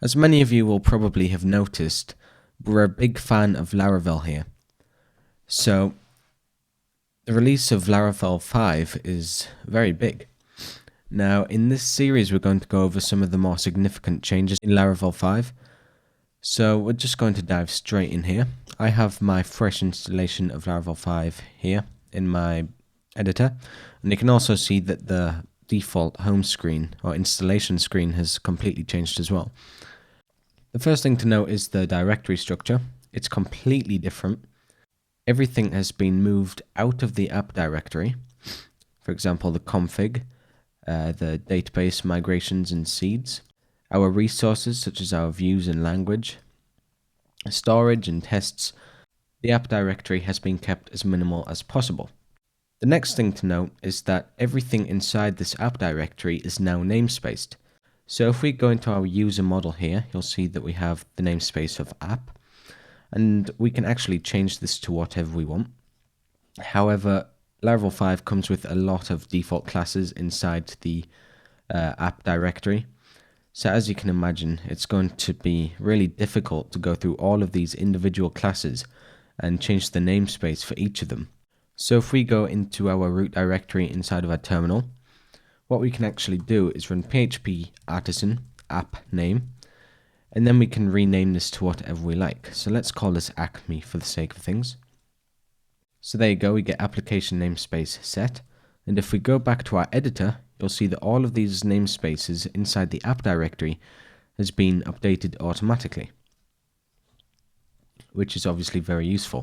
As many of you will probably have noticed, we're a big fan of Laravel here. So, the release of Laravel 5 is very big. Now, in this series, we're going to go over some of the more significant changes in Laravel 5. So, we're just going to dive straight in here. I have my fresh installation of Laravel 5 here in my editor, and you can also see that the default home screen or installation screen has completely changed as well. The first thing to note is the directory structure. It's completely different. Everything has been moved out of the app directory. For example, the config, the database migrations and seeds, our resources such as our views and language, storage and tests. The app directory has been kept as minimal as possible. The next thing to note is that everything inside this app directory is now namespaced. So if we go into our user model here, you'll see that we have the namespace of app, and we can actually change this to whatever we want. However, Laravel 5 comes with a lot of default classes inside the app directory. So as you can imagine, it's going to be really difficult to go through all of these individual classes and change the namespace for each of them. So if we go into our root directory inside of our terminal, what we can actually do is run php artisan app name, and then we can rename this to whatever we like. So let's call this Acme for the sake of things. So there you go, we get application namespace set. And if we go back to our editor, you'll see that all of these namespaces inside the app directory has been updated automatically, which is obviously very useful.